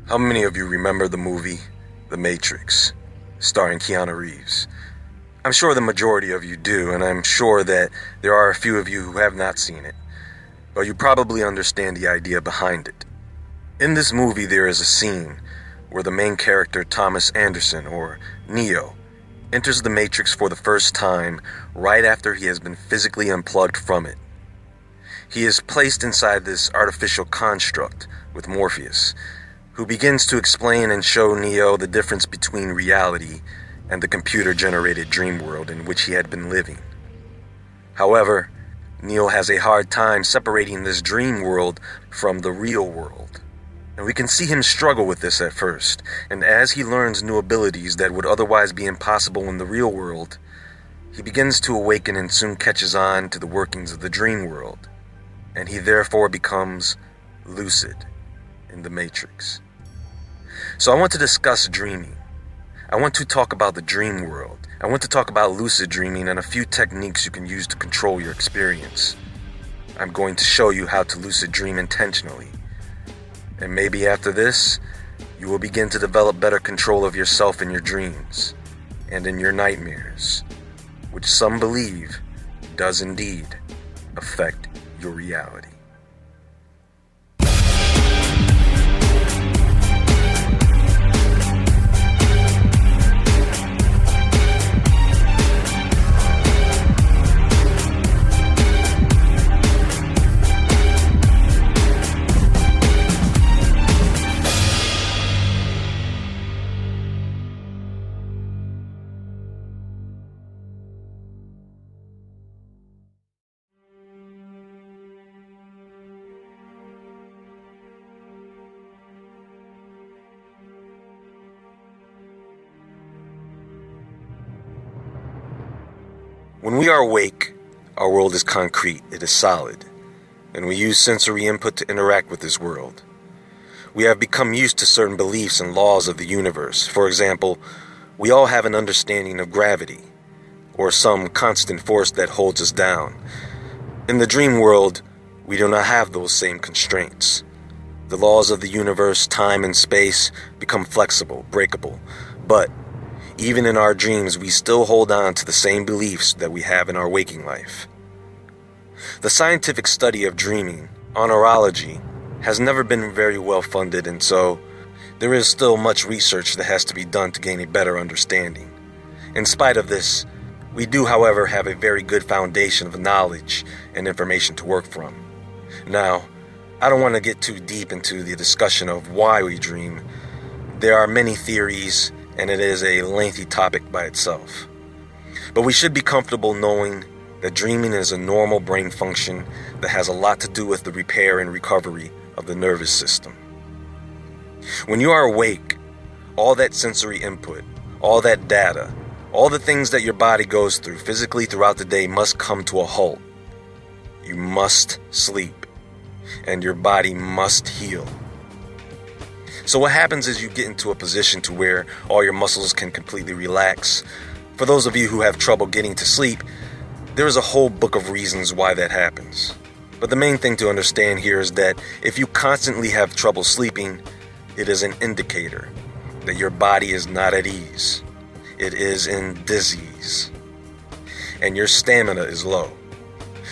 How many of you remember the movie The Matrix, starring Keanu Reeves? I'm sure the majority of you do, and I'm sure that there are a few of you who have not seen it, but you probably understand the idea behind it. In this movie, there is a scene where the main character, Thomas Anderson, or Neo, enters the Matrix for the first time right after he has been physically unplugged from it. He is placed inside this artificial construct with Morpheus, who begins to explain and show Neo the difference between reality and the computer-generated dream world in which he had been living. However, Neo has a hard time separating this dream world from the real world, and we can see him struggle with this at first, and as he learns new abilities that would otherwise be impossible in the real world, he begins to awaken and soon catches on to the workings of the dream world, and he therefore becomes lucid in the Matrix. So I want to discuss dreaming. I want to talk about the dream world. I want to talk about lucid dreaming and a few techniques you can use to control your experience. I'm going to show you how to lucid dream intentionally. And maybe after this, you will begin to develop better control of yourself in your dreams and in your nightmares, which some believe does indeed affect your reality. When we are awake, our world is concrete, it is solid, and we use sensory input to interact with this world. We have become used to certain beliefs and laws of the universe. For example, we all have an understanding of gravity, or some constant force that holds us down. In the dream world, we do not have those same constraints. The laws of the universe, time and space, become flexible, breakable, but even in our dreams, we still hold on to the same beliefs that we have in our waking life. The scientific study of dreaming, oneirology, has never been very well funded, and so there is still much research that has to be done to gain a better understanding. In spite of this, we do, however, have a very good foundation of knowledge and information to work from. Now, I don't want to get too deep into the discussion of why we dream. There are many theories, and it is a lengthy topic by itself. But we should be comfortable knowing that dreaming is a normal brain function that has a lot to do with the repair and recovery of the nervous system. When you are awake, all that sensory input, all that data, all the things that your body goes through physically throughout the day must come to a halt. You must sleep, and your body must heal. So what happens is you get into a position to where all your muscles can completely relax. For those of you who have trouble getting to sleep, there is a whole book of reasons why that happens. But the main thing to understand here is that if you constantly have trouble sleeping, it is an indicator that your body is not at ease. It is in disease. And your stamina is low.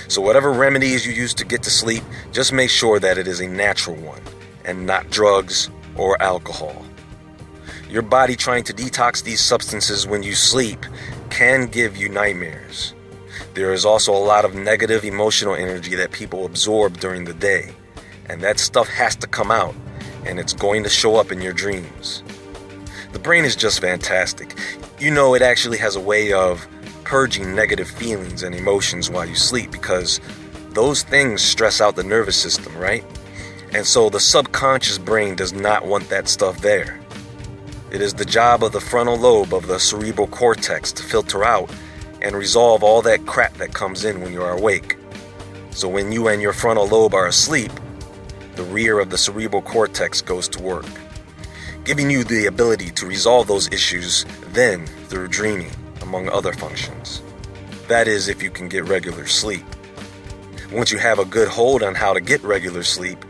So whatever remedies you use to get to sleep, just make sure that it is a natural one and not drugs or alcohol. Your body trying to detox these substances when you sleep can give you nightmares. There is also a lot of negative emotional energy that people absorb during the day, and that stuff has to come out, and it's going to show up in your dreams. The brain is just fantastic. You know, it actually has a way of purging negative feelings and emotions while you sleep, because those things stress out the nervous system, right? And so the subconscious brain does not want that stuff there. It is the job of the frontal lobe of the cerebral cortex to filter out and resolve all that crap that comes in when you are awake. So when you and your frontal lobe are asleep, the rear of the cerebral cortex goes to work, giving you the ability to resolve those issues then through dreaming, among other functions. That is, if you can get regular sleep. Once you have a good hold on how to get regular sleep,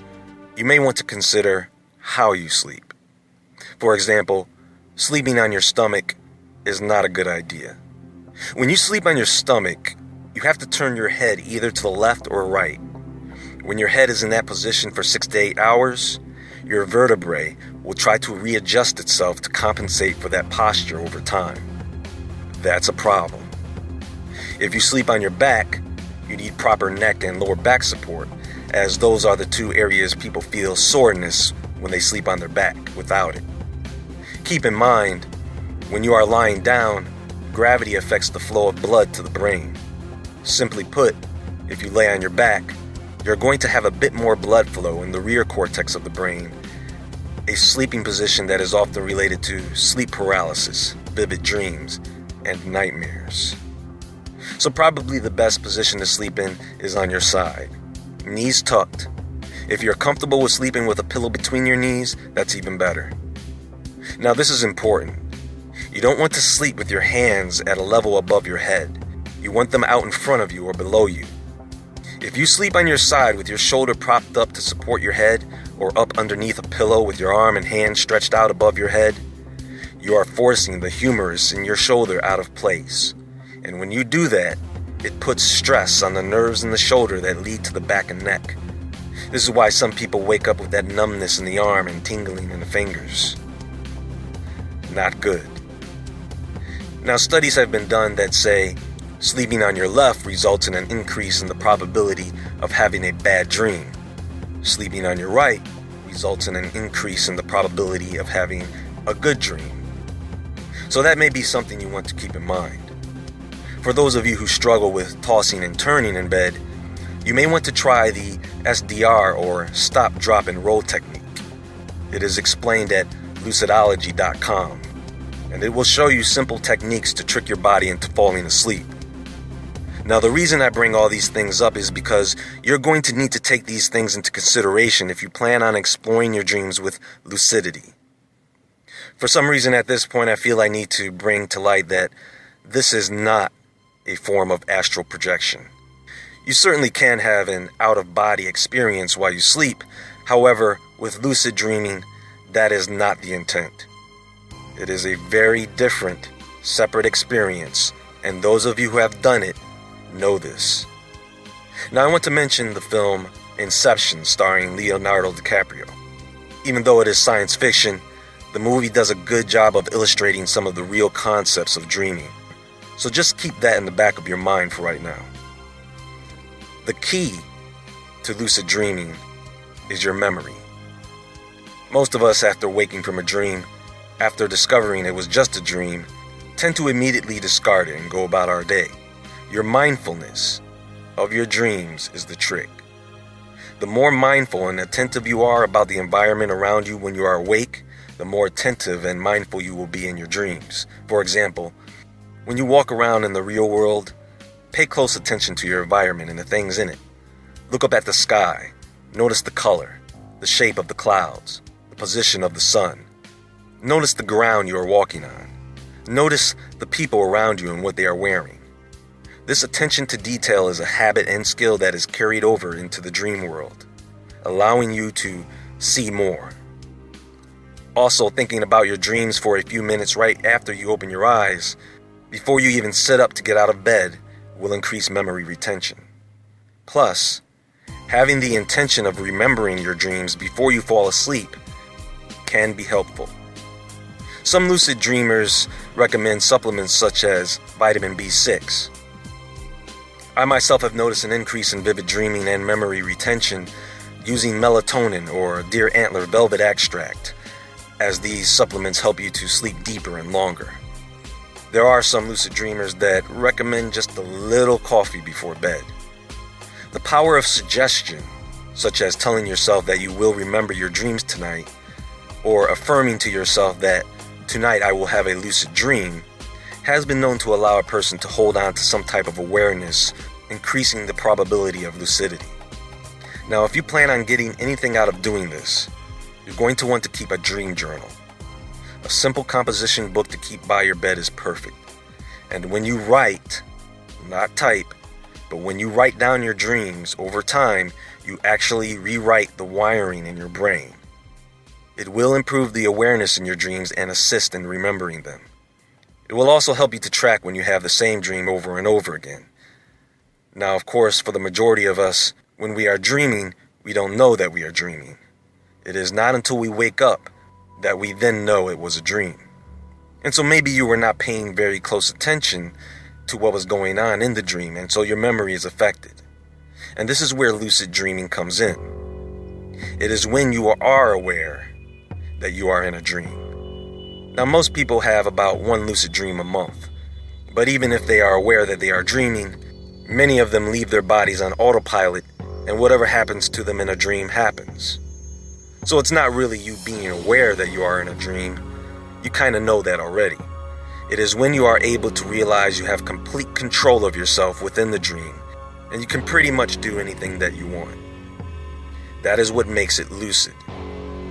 you may want to consider how you sleep. For example, sleeping on your stomach is not a good idea. When you sleep on your stomach, you have to turn your head either to the left or right. When your head is in that position for 6 to 8 hours, your vertebrae will try to readjust itself to compensate for that posture over time. That's a problem. If you sleep on your back, you need proper neck and lower back support, as those are the two areas people feel soreness when they sleep on their back without it. Keep in mind, when you are lying down, gravity affects the flow of blood to the brain. Simply put, if you lay on your back, you're going to have a bit more blood flow in the rear cortex of the brain, a sleeping position that is often related to sleep paralysis, vivid dreams, and nightmares. So probably the best position to sleep in is on your side, knees tucked. If you're comfortable with sleeping with a pillow between your knees, that's even better. Now this is important. You don't want to sleep with your hands at a level above your head. You want them out in front of you or below you. If you sleep on your side with your shoulder propped up to support your head, or up underneath a pillow with your arm and hand stretched out above your head, you are forcing the humerus in your shoulder out of place. And when you do that, it puts stress on the nerves in the shoulder that lead to the back and neck. This is why some people wake up with that numbness in the arm and tingling in the fingers. Not good. Now, studies have been done that say sleeping on your left results in an increase in the probability of having a bad dream. Sleeping on your right results in an increase in the probability of having a good dream. So that may be something you want to keep in mind. For those of you who struggle with tossing and turning in bed, you may want to try the SDR or stop, drop, and roll technique. It is explained at lucidology.com, and it will show you simple techniques to trick your body into falling asleep. Now, the reason I bring all these things up is because you're going to need to take these things into consideration if you plan on exploring your dreams with lucidity. For some reason at this point, I feel I need to bring to light that this is not a form of astral projection. You certainly can have an out-of-body experience while you sleep. However, with lucid dreaming, that is not the intent. It is a very different, separate experience, and those of you who have done it know this. Now, I want to mention the film INCEPTION starring Leonardo DiCaprio. Even though it is science fiction, the movie does a good job of illustrating some of the real concepts of dreaming. So just keep that in the back of your mind for right now. The key to lucid dreaming is your memory. Most of us, after waking from a dream, after discovering it was just a dream, tend to immediately discard it and go about our day. Your mindfulness of your dreams is the trick. The more mindful and attentive you are about the environment around you when you are awake, the more attentive and mindful you will be in your dreams. For example, when you walk around in the real world, pay close attention to your environment and the things in it. Look up at the sky. Notice the color, the shape of the clouds, the position of the sun. Notice the ground you are walking on. Notice the people around you and what they are wearing. This attention to detail is a habit and skill that is carried over into the dream world, allowing you to see more. Also, thinking about your dreams for a few minutes right after you open your eyes, before you even sit up to get out of bed, will increase memory retention. Plus, having the intention of remembering your dreams before you fall asleep can be helpful. Some lucid dreamers recommend supplements such as vitamin B6. I myself have noticed an increase in vivid dreaming and memory retention using melatonin or deer antler velvet extract, as these supplements help you to sleep deeper and longer. There are some lucid dreamers that recommend just a little coffee before bed. The power of suggestion, such as telling yourself that you will remember your dreams tonight, or affirming to yourself that tonight I will have a lucid dream, has been known to allow a person to hold on to some type of awareness, increasing the probability of lucidity. Now, if you plan on getting anything out of doing this, you're going to want to keep a dream journal. A simple composition book to keep by your bed is perfect. And when you write, not type, but when you write down your dreams, over time, you actually rewrite the wiring in your brain. It will improve the awareness in your dreams and assist in remembering them. It will also help you to track when you have the same dream over and over again. Now, of course, for the majority of us, when we are dreaming, we don't know that we are dreaming. It is not until we wake up that we then know it was a dream. And so maybe you were not paying very close attention to what was going on in the dream, and so your memory is affected. And this is where lucid dreaming comes in. It is when you are aware that you are in a dream. Now, most people have about one lucid dream a month, but even if they are aware that they are dreaming, many of them leave their bodies on autopilot, and whatever happens to them in a dream happens. So it's not really you being aware that you are in a dream. You kind of know that already. It is when you are able to realize you have complete control of yourself within the dream, and you can pretty much do anything that you want. That is what makes it lucid.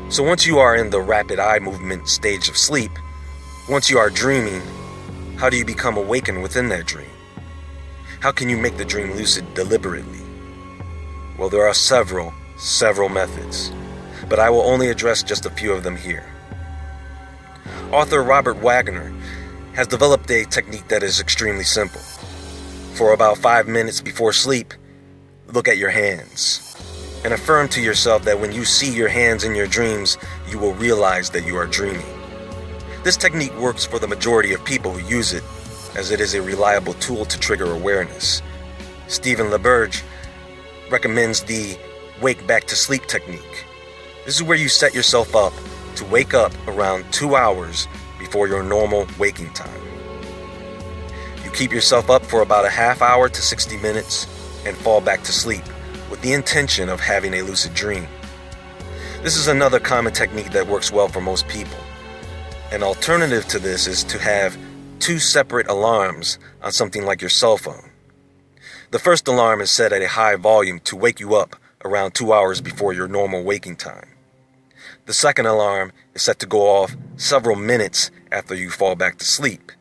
So once you are in the rapid eye movement stage of sleep, once you are dreaming, how do you become awakened within that dream? How can you make the dream lucid deliberately? Well, there are several methods, but I will only address just a few of them here. Author Robert Wagner has developed a technique that is extremely simple. For about 5 minutes before sleep, look at your hands and affirm to yourself that when you see your hands in your dreams, you will realize that you are dreaming. This technique works for the majority of people who use it, as it is a reliable tool to trigger awareness. Stephen LeBurge recommends the wake back to sleep technique. This is where you set yourself up to wake up around 2 hours before your normal waking time. You keep yourself up for about a half hour to 60 minutes and fall back to sleep with the intention of having a lucid dream. This is another common technique that works well for most people. An alternative to this is to have 2 separate alarms on something like your cell phone. The first alarm is set at a high volume to wake you up around 2 hours before your normal waking time. The second alarm is set to go off several minutes after you fall back to sleep.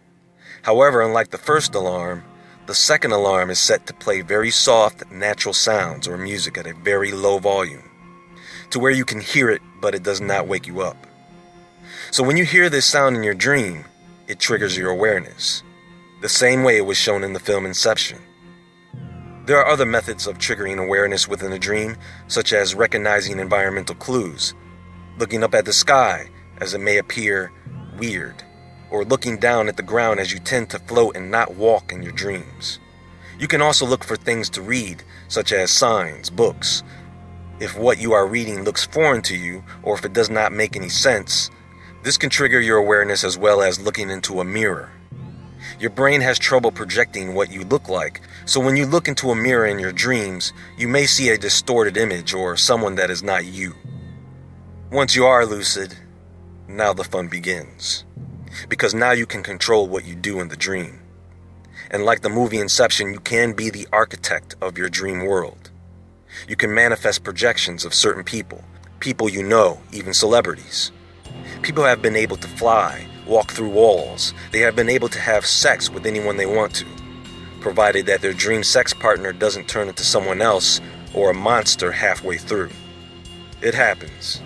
However, unlike the first alarm, the second alarm is set to play very soft, natural sounds or music at a very low volume, to where you can hear it, but it does not wake you up. So when you hear this sound in your dream, it triggers your awareness, the same way it was shown in the film Inception. There are other methods of triggering awareness within a dream, such as recognizing environmental clues, looking up at the sky as it may appear weird, or looking down at the ground as you tend to float and not walk in your dreams. You can also look for things to read, such as signs, books. If what you are reading looks foreign to you, or if it does not make any sense, this can trigger your awareness, as well as looking into a mirror. Your brain has trouble projecting what you look like, so when you look into a mirror in your dreams, you may see a distorted image or someone that is not you. Once you are lucid, now the fun begins, because now you can control what you do in the dream. And like the movie Inception, you can be the architect of your dream world. You can manifest projections of certain people you know, even celebrities. People have been able to fly, walk through walls. They have been able to have sex with anyone they want to, provided that their dream sex partner doesn't turn into someone else or a monster halfway through. It happens.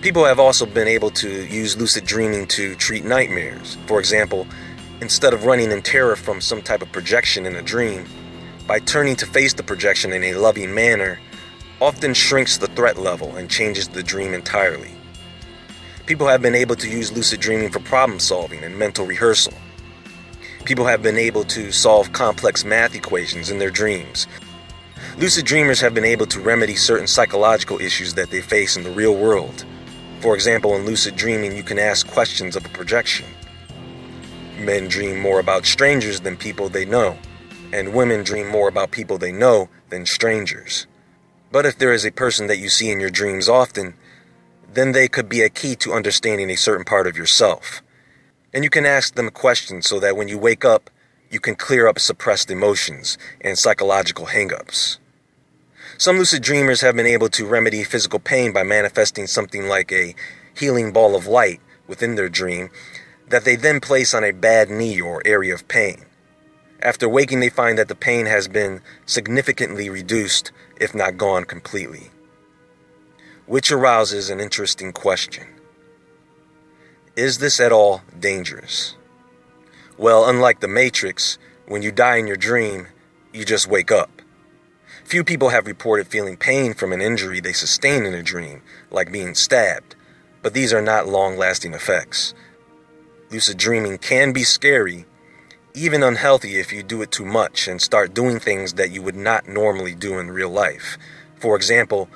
People have also been able to use lucid dreaming to treat nightmares. For example, instead of running in terror from some type of projection in a dream, by turning to face the projection in a loving manner, often shrinks the threat level and changes the dream entirely. People have been able to use lucid dreaming for problem solving and mental rehearsal. People have been able to solve complex math equations in their dreams. Lucid dreamers have been able to remedy certain psychological issues that they face in the real world. For example, in lucid dreaming, you can ask questions of a projection. Men dream more about strangers than people they know, and women dream more about people they know than strangers. But if there is a person that you see in your dreams often, then they could be a key to understanding a certain part of yourself. And you can ask them questions so that when you wake up, you can clear up suppressed emotions and psychological hang-ups. Some lucid dreamers have been able to remedy physical pain by manifesting something like a healing ball of light within their dream that they then place on a bad knee or area of pain. After waking, they find that the pain has been significantly reduced, if not gone completely. which arouses an interesting question. Is this at all dangerous? Well, unlike the Matrix, when you die in your dream, you just wake up. Few people have reported feeling pain from an injury they sustained in a dream, like being stabbed, but these are not long-lasting effects. Lucid dreaming can be scary, even unhealthy if you do it too much and start doing things that you would not normally do in real life. For example,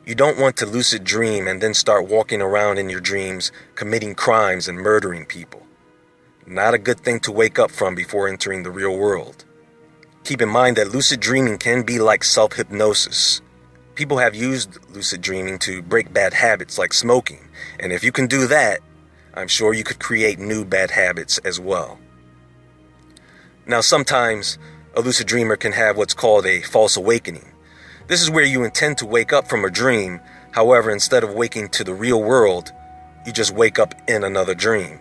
you don't want to lucid dream and then start walking around in your dreams, committing crimes and murdering people. Not a good thing to wake up from before entering the real world. Keep in mind that lucid dreaming can be like self-hypnosis. People have used lucid dreaming to break bad habits like smoking, and if you can do that, I'm sure you could create new bad habits as well. Now, sometimes a lucid dreamer can have what's called a false awakening. This is where you intend to wake up from a dream. However, instead of waking to the real world, you just wake up in another dream.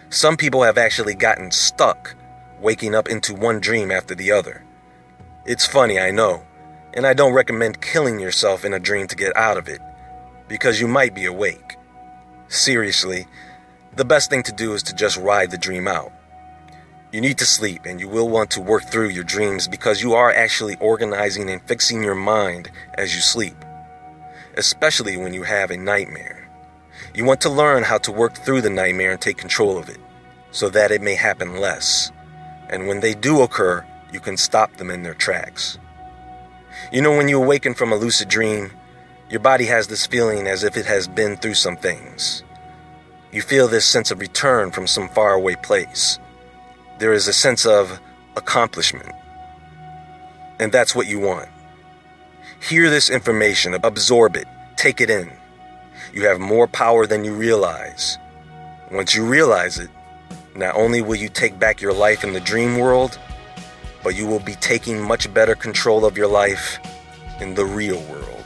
Some people have actually gotten stuck, waking up into one dream after the other. It's funny, I know, and I don't recommend killing yourself in a dream to get out of it, because you might be awake. Seriously, the best thing to do is to just ride the dream out. You need to sleep, and you will want to work through your dreams because you are actually organizing and fixing your mind as you sleep, especially when you have a nightmare. You want to learn how to work through the nightmare and take control of it, so that it may happen less. And when they do occur, you can stop them in their tracks. You know, when you awaken from a lucid dream, your body has this feeling as if it has been through some things. You feel this sense of return from some faraway place. There is a sense of accomplishment. And that's what you want. Hear this information, absorb it, take it in. You have more power than you realize. Once you realize it, not only will you take back your life in the dream world, but you will be taking much better control of your life in the real world.